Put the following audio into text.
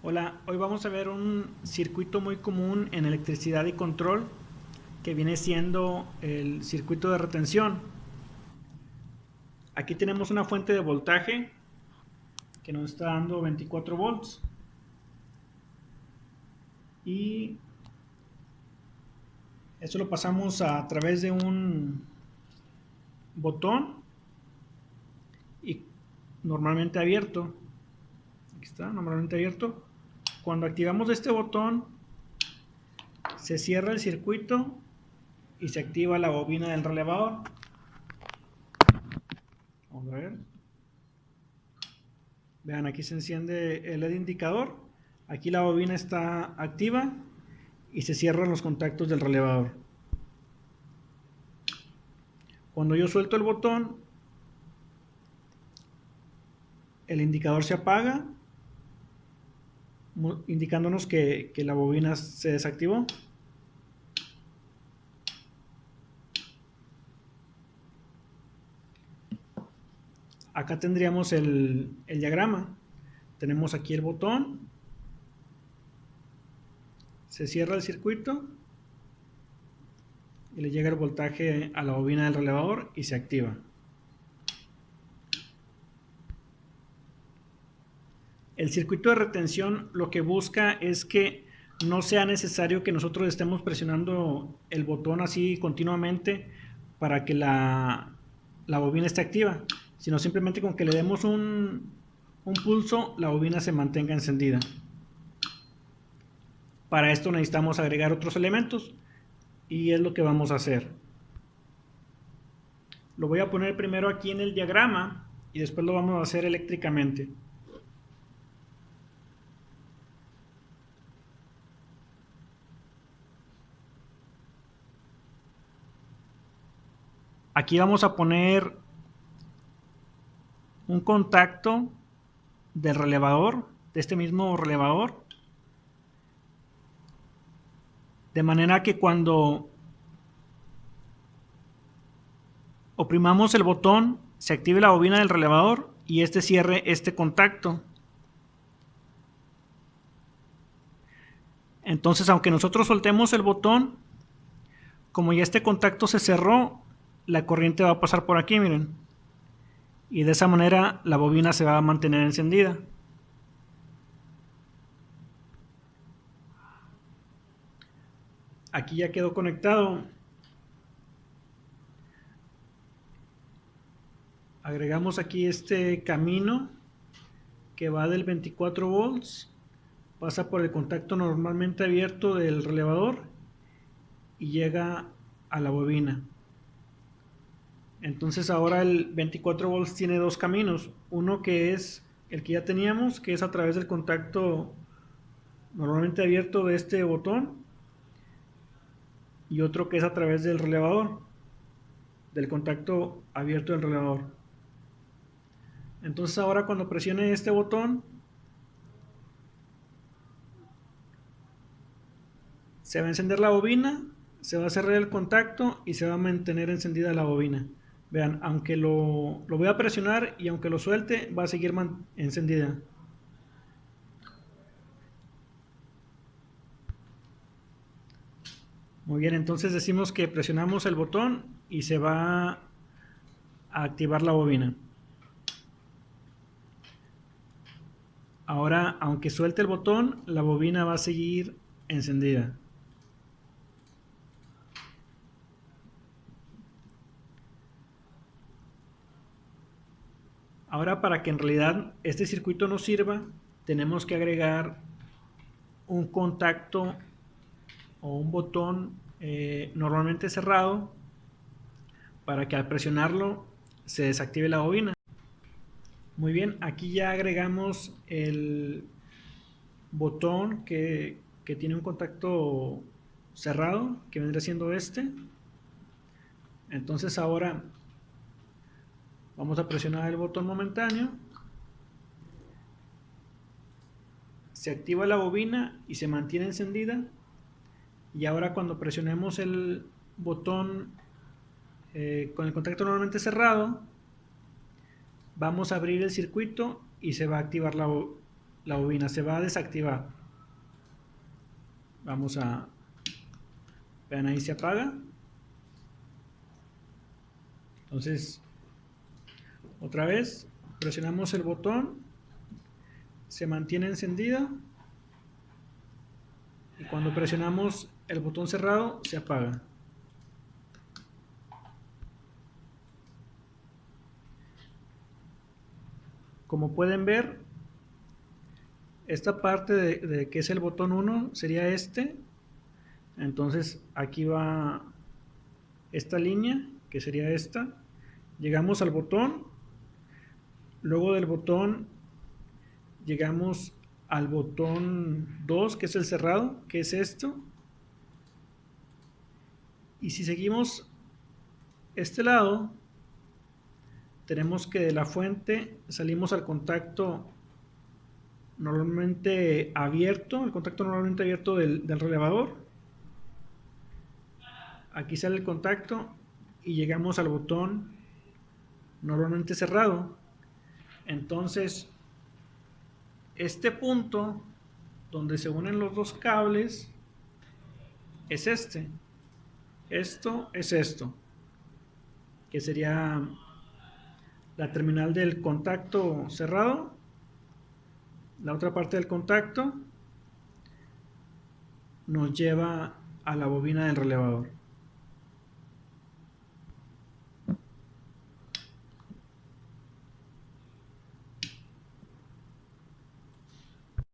Hola, hoy vamos a ver un circuito muy común en electricidad y control que viene siendo el circuito de retención. Aquí tenemos una fuente de voltaje que nos está dando 24 volts y esto lo pasamos a través de un botón y normalmente abierto. Aquí está, normalmente abierto. Cuando activamos este botón se cierra el circuito y se activa la bobina del relevador. Vamos a ver. Vean, aquí se enciende el LED indicador. Aquí la bobina está activa y se cierran los contactos del relevador. Cuando yo suelto el botón, el indicador se apaga, indicándonos que la bobina se desactivó. Acá tendríamos el diagrama. Tenemos aquí el botón, se cierra el circuito y le llega el voltaje a la bobina del relevador y se activa. El circuito de retención lo que busca es que no sea necesario que nosotros estemos presionando el botón así continuamente para que la bobina esté activa, sino simplemente con que le demos un pulso, la bobina se mantenga encendida. Para esto necesitamos agregar otros elementos y es lo que vamos a hacer. Lo voy a poner primero aquí en el diagrama y después lo vamos a hacer eléctricamente. Aquí vamos a poner un contacto del relevador, de este mismo relevador, de manera que cuando oprimamos el botón se active la bobina del relevador y este cierre este contacto. Entonces, aunque nosotros soltemos el botón, como ya este contacto se cerró, la corriente va a pasar por aquí, miren, y de esa manera la bobina se va a mantener encendida. Aquí ya quedó conectado. Agregamos aquí este camino que va del 24 volts, pasa por el contacto normalmente abierto del relevador y llega a la bobina. Entonces ahora el 24 volts tiene dos caminos, uno que es el que ya teníamos, que es a través del contacto normalmente abierto de este botón, y otro que es a través del relevador, del contacto abierto del relevador. Entonces ahora cuando presione este botón se va a encender la bobina, se va a cerrar el contacto y se va a mantener encendida la bobina. Vean, aunque lo voy a presionar y aunque lo suelte, va a seguir encendida. Muy bien, entonces decimos que presionamos el botón y se va a activar la bobina. Ahora, aunque suelte el botón, la bobina va a seguir encendida. Ahora, para que en realidad este circuito nos sirva, tenemos que agregar un contacto o un botón normalmente cerrado para que al presionarlo se desactive la bobina. Muy bien, aquí ya agregamos el botón que tiene un contacto cerrado, que vendría siendo este. Entonces ahora vamos a presionar el botón momentáneo, se activa la bobina y se mantiene encendida. Y ahora cuando presionemos el botón con el contacto normalmente cerrado, vamos a abrir el circuito y se va a activar la bobina se va a desactivar. Vamos a, vean, ahí se apaga. Entonces, otra vez presionamos el botón, se mantiene encendida, y cuando presionamos el botón cerrado se apaga. Como pueden ver, esta parte de que es el botón 1 sería este. Entonces aquí va esta línea, que sería esta. Llegamos al botón, luego del botón llegamos al botón 2, que es el cerrado, que es esto. Y si seguimos este lado, tenemos que de la fuente salimos al contacto normalmente abierto, el contacto normalmente abierto del relevador. Aquí sale el contacto y llegamos al botón normalmente cerrado. Entonces, este punto donde se unen los dos cables es este. Esto es esto, que sería la terminal del contacto cerrado. La otra parte del contacto nos lleva a la bobina del relevador.